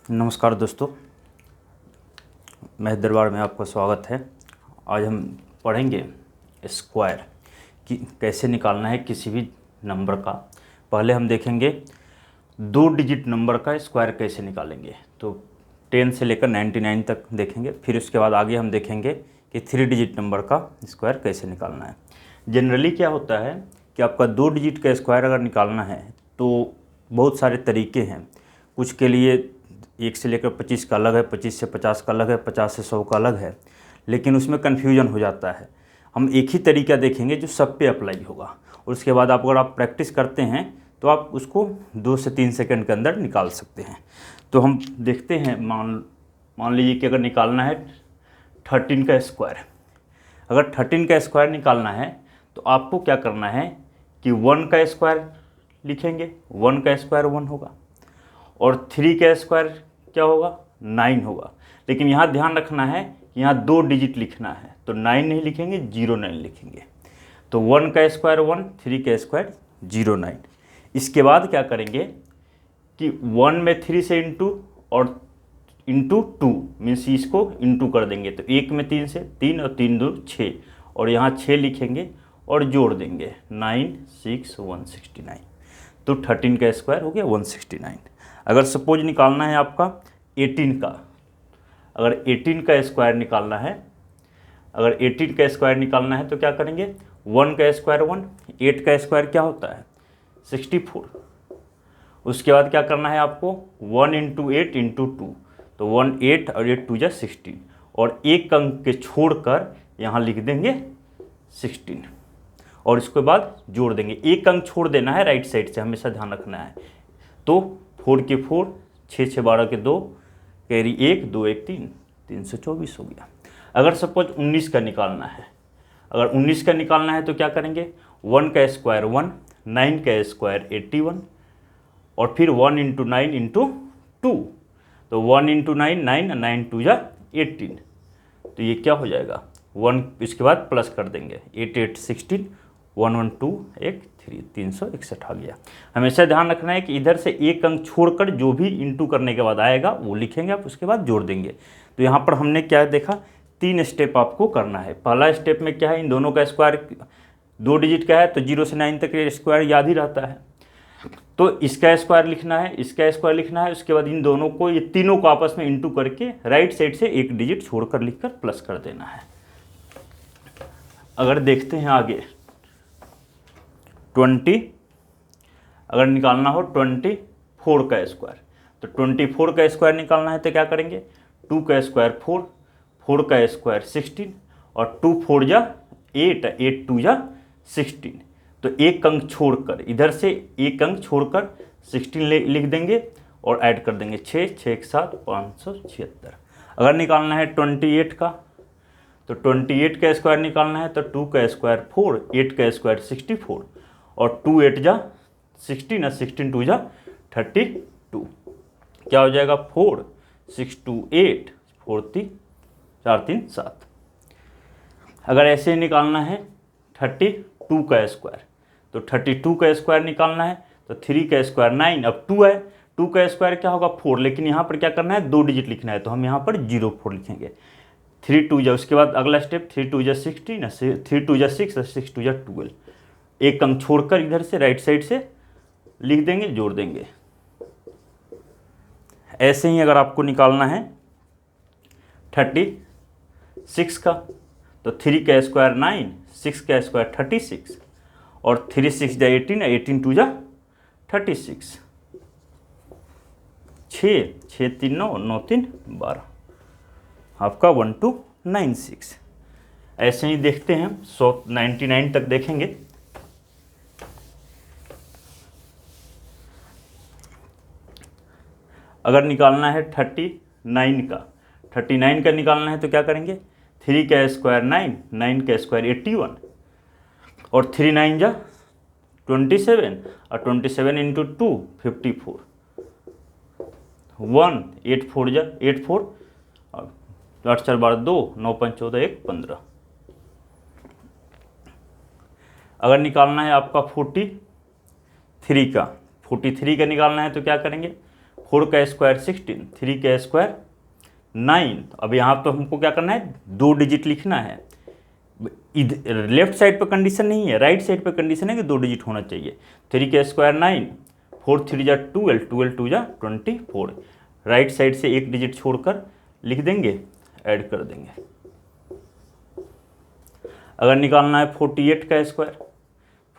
नमस्कार दोस्तों, मैं दरबार में आपका स्वागत है। आज हम पढ़ेंगे स्क्वायर कि कैसे निकालना है किसी भी नंबर का। पहले हम देखेंगे 2 डिजिट नंबर का स्क्वायर कैसे निकालेंगे, तो 10 से लेकर 99 तक देखेंगे। फिर उसके बाद आगे हम देखेंगे कि 3 डिजिट नंबर का स्क्वायर कैसे निकालना है। जनरली क्या होता है कि आपका 2 डिजिट का स्क्वायर अगर निकालना है तो बहुत सारे तरीके हैं। कुछ के लिए 1 से लेकर 25 का अलग है, 25 से 50 का अलग है, 50 से 100 का अलग है, लेकिन उसमें कन्फ्यूजन हो जाता है। हम एक ही तरीका देखेंगे जो सब पे अप्लाई होगा, और उसके बाद अगर आप प्रैक्टिस करते हैं तो आप उसको 2 से 3 सेकंड के अंदर निकाल सकते हैं। तो हम देखते हैं, मान लीजिए कि अगर निकालना है 13 का स्क्वायर। अगर 13 का स्क्वायर निकालना है तो आपको क्या करना है कि 1 का स्क्वायर लिखेंगे, 1 का स्क्वायर 1 होगा, और 3 का स्क्वायर क्या होगा 9 होगा। लेकिन यहाँ ध्यान रखना है कि यहाँ 2 डिजिट लिखना है, तो 9 नहीं लिखेंगे, 09 लिखेंगे। तो 1 का स्क्वायर 1, 3 का स्क्वायर 09। इसके बाद क्या करेंगे कि 1 में 3 से इंटू और इंटू 2 मीन्स इसको इंटू कर देंगे, तो 1 में 3 से 3 और 3 2 6, और यहाँ 6 लिखेंगे और जोड़ देंगे 9 6 169। तो 13 का स्क्वायर हो गया 169। अगर सपोज निकालना है आपका 18 का, अगर 18 का स्क्वायर निकालना है, अगर 18 का स्क्वायर निकालना है तो क्या करेंगे, 1 का स्क्वायर 1, 8 का स्क्वायर क्या होता है 64। उसके बाद क्या करना है आपको 1 इंटू 8 इंटू 2, तो 1 8 और 8 2 जा 16, और एक अंक के छोड़कर यहाँ लिख देंगे 16, और इसके बाद जोड़ देंगे। एक अंक छोड़ देना है राइट साइड से, हमेशा ध्यान रखना है। तो 4 के 4, 6 6 12 के 2, कैरी 1 2 1 3, 324 हो गया। अगर सपोज 19 का निकालना है, अगर 19 का निकालना है तो क्या करेंगे, 1 का स्क्वायर 1, 9 का स्क्वायर 81, और फिर 1 इंटू 9 इंटू 2, तो 1 इंटू 9 9, 9 2 जा 18, तो ये क्या हो जाएगा 1, इसके बाद प्लस कर देंगे 8 8 16, 1 1 2 1 3, 361 आ गया। हमेशा ध्यान रखना है कि इधर से एक अंक छोड़कर जो भी इंटू करने के बाद आएगा वो लिखेंगे आप, उसके बाद जोड़ देंगे। तो यहाँ पर हमने क्या देखा, 3 स्टेप आपको करना है। पहला स्टेप में क्या है, इन दोनों का स्क्वायर 2 डिजिट का है तो 0 से 9 तक स्क्वायर याद ही रहता है, तो इसका स्क्वायर लिखना है, इसका स्क्वायर लिखना है। उसके बाद इन दोनों को, ये तीनों को आपस में इंटू करके राइट साइड से एक डिजिट छोड़कर लिखकर प्लस कर देना है। अगर देखते हैं आगे 20, अगर निकालना हो 24 का स्क्वायर, तो 24 का स्क्वायर निकालना है तो क्या करेंगे, 2 का स्क्वायर 4, 4 का स्क्वायर 16, और 2 4 जा 8, 8 2 जा 16, तो एक अंक छोड़कर, इधर से एक अंक छोड़कर 16 लिख देंगे और ऐड कर देंगे 6 6 1 7 576। अगर निकालना है 28 का, तो 28 का स्क्वायर निकालना है तो 2 का स्क्वायर 4, 8 का स्क्वायर 64, और 2 8 जा 16 और 16 2 जा 32, क्या हो जाएगा 4 6 2 8 4 3 4 3 7। अगर ऐसे निकालना है 32 का स्क्वायर, तो 32 का स्क्वायर निकालना है तो 3 का स्क्वायर 9, अब 2 है, 2 का स्क्वायर क्या होगा 4, लेकिन यहाँ पर क्या करना है 2 डिजिट लिखना है, तो हम यहाँ पर 04 लिखेंगे। 3 2 जा, उसके बाद अगला स्टेप 3 2 जा 16, 3 2 जा 6 और 6 2 जा 12, एक अंक छोड़कर इधर से राइट साइड से लिख देंगे, जोड़ देंगे। ऐसे ही अगर आपको निकालना है 36 का, तो 3 का स्क्वायर 9, 6 का स्क्वायर 36, और 3 6 जा 18, 18 2 जा 36, 6 6 3 9, 9 3 12, आपका 1296। ऐसे ही देखते हैं 199 तक देखेंगे। अगर निकालना है 39 का, 39 का निकालना है तो क्या करेंगे, 3 का स्क्वायर 9, 9 का स्क्वायर 81, और 3 9 जा 27, और 27 इंटू 2 54, 1 8 4 जा 8 4, और 8 4 12 2, 9 5 14 1 15। अगर निकालना है आपका 43 का, 43 का निकालना है तो क्या करेंगे, 4 का स्क्वायर 16, 3 का स्क्वायर 9। अब यहाँ तो हमको क्या करना है, 2 डिजिट लिखना है। लेफ्ट साइड पर कंडीशन नहीं है, राइट साइड पर कंडीशन है कि 2 डिजिट होना चाहिए। 3 का स्क्वायर 9, 4 3 जा 12, 12 2 जा 24। राइट साइड से एक डिजिट छोड़कर लिख देंगे, ऐड कर देंगे। अगर निकालना है 48 का स्क्वायर,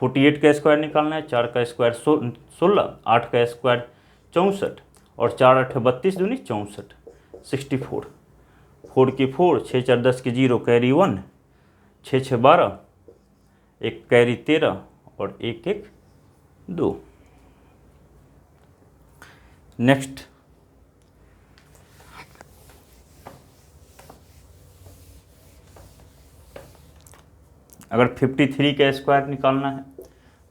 48 का स्क्वायर निकालना है, 4 का स्क्वायर 16, 8 का स्क्वायर 64 और 4 8 32 दूनी 64, 64। 4 की 4, 6 4 10 की 0, कैरी 1, 6 6 12, एक कैरी 13 और 1 1 2। नेक्स्ट अगर 53 का स्क्वायर निकालना है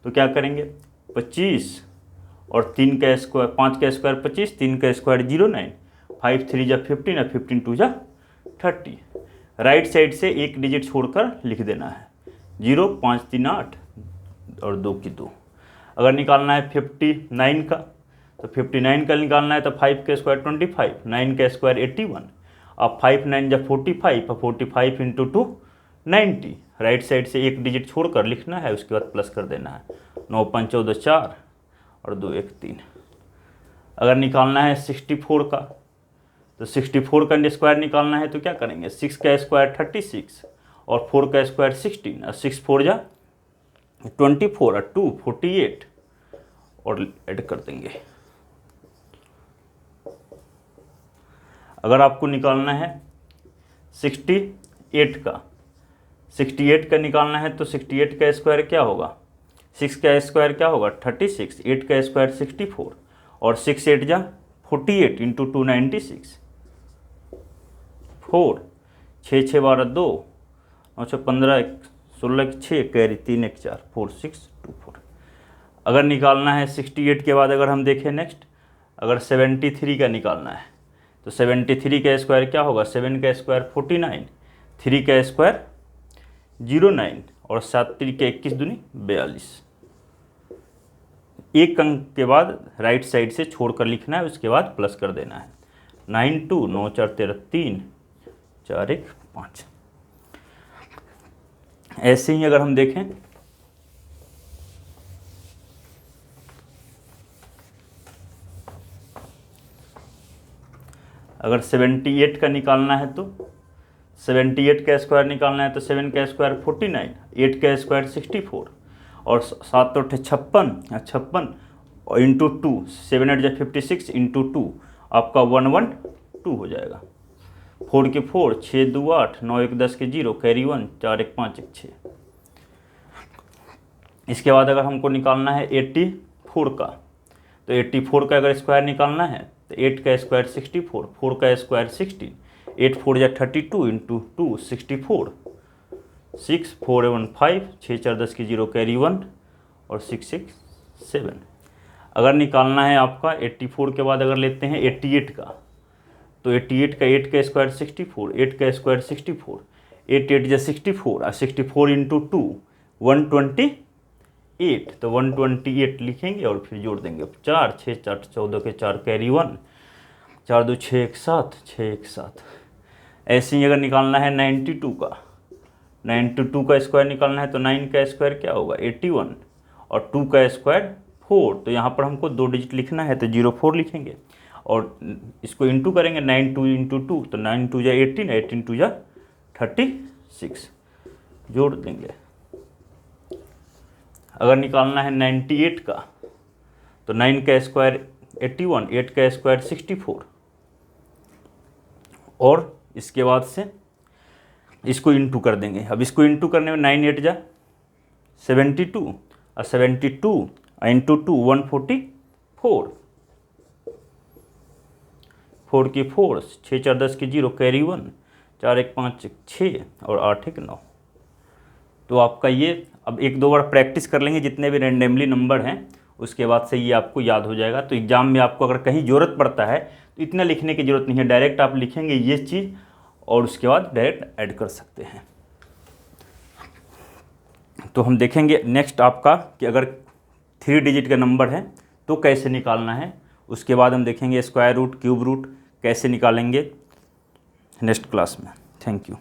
तो क्या करेंगे, 25 और 3 का स्क्वायर, 5 का स्क्वायर 25, 3 का स्क्वायर 09, 5 3 जा 15 और 15 2 जा 30। राइट साइड से एक डिजिट छोड़कर लिख देना है, 0 5 3 8 और 2 की 2। अगर निकालना है 59 का, तो 59 का निकालना है तो 5 का स्क्वायर 25, 9 का स्क्वायर 81। अब 5 9 जा 45 और 45 इंटू 2 90। राइट साइड से एक डिजिट छोड़कर लिखना है, उसके बाद प्लस कर देना है, 9 5 14 4 और 2 1 3। अगर निकालना है 64 का, तो 64 का स्क्वायर निकालना है तो क्या करेंगे, 6 का स्क्वायर 36 और 4 का स्क्वायर 16 और 6 4 जा 24 और 2 48 और ऐड कर देंगे। अगर आपको निकालना है 68 का निकालना है तो 68 का स्क्वायर क्या होगा, 6 का स्क्वायर क्या होगा 36, 8 का स्क्वायर 64 और 6 8 जा 48 इंटू 2 96, 4 6 6 12 2 9 6 15 16 6 कैरी 3 1 4 4 6 2 4। अगर निकालना है 68 के बाद अगर हम देखें नेक्स्ट, अगर 73 का निकालना है तो 73 का स्क्वायर क्या होगा, 7 का स्क्वायर 49, 3 का स्क्वायर 09 और 7 3 के 21 दूनी 42। एक अंक के बाद राइट साइड से छोड़कर लिखना है, उसके बाद प्लस कर देना है, 9 2 9 4 13 3 4 1 5। ऐसे ही अगर हम देखें अगर 78 का निकालना है तो 78 का स्क्वायर निकालना है तो 7 का स्क्वायर 49, 8 का स्क्वायर 64 और 7 8 56 और इंटू 2, 7 8 जा 56 इंटू 2 आपका 112 हो जाएगा। 4 की 4, 6 2 8, 9 1 10 के 0, कैरी 1, 4 1 5 1 6। इसके बाद अगर हमको निकालना है 84 का, तो 84 का अगर स्क्वायर निकालना है तो 8 का स्क्वायर 64, 4 का स्क्वायर 16, 8 4 जा 32 इंटू 2 64, 6 4 1 5, 6 4 10 की 0, कैरी 1 और 6 6 7। अगर निकालना है आपका 84 के बाद अगर लेते हैं 88 का, तो 88 का 8 का स्क्वायर 64, 8 का स्क्वायर 64, 8 8 जा 64 और 64 इंटू 2 128, तो 128 लिखेंगे और फिर जोड़ देंगे 4 6 4 14 के 4, कैरी 1, 4 2 6 1 7 6 1 7। ऐसे ही अगर निकालना है 92 का, 92 का स्क्वायर निकालना है तो 9 का स्क्वायर क्या होगा 81 और 2 का स्क्वायर 4, तो यहाँ पर हमको 2 डिजिट लिखना है तो 04 लिखेंगे और इसको इंटू करेंगे, 9 2 इंटू 2 तो 9 2 जा 18, 18 2 जा 36, जोड़ देंगे। अगर निकालना है 98 का, तो 9 का स्क्वायर 81, 8 का स्क्वायर 64 और इसके बाद से इसको इंटू कर देंगे। अब इसको इंटू करने में 9 8 जा 72 और 72 इंटू 2 144, 4 की 4, 6 4 10 की 0, कैरी 1, 4 1 5 6 और 8 1 9। तो आपका ये अब 1 2 बार प्रैक्टिस कर लेंगे जितने भी रैंडमली नंबर हैं, उसके बाद से ये आपको याद हो जाएगा। तो एग्ज़ाम में आपको अगर कहीं ज़रूरत पड़ता है तो इतना लिखने की ज़रूरत नहीं है, डायरेक्ट आप लिखेंगे ये चीज़ और उसके बाद डायरेक्ट ऐड कर सकते हैं। तो हम देखेंगे नेक्स्ट आपका कि अगर 3 डिजिट का नंबर है तो कैसे निकालना है, उसके बाद हम देखेंगे स्क्वायर रूट, क्यूब रूट कैसे निकालेंगे नेक्स्ट क्लास में। Thank you.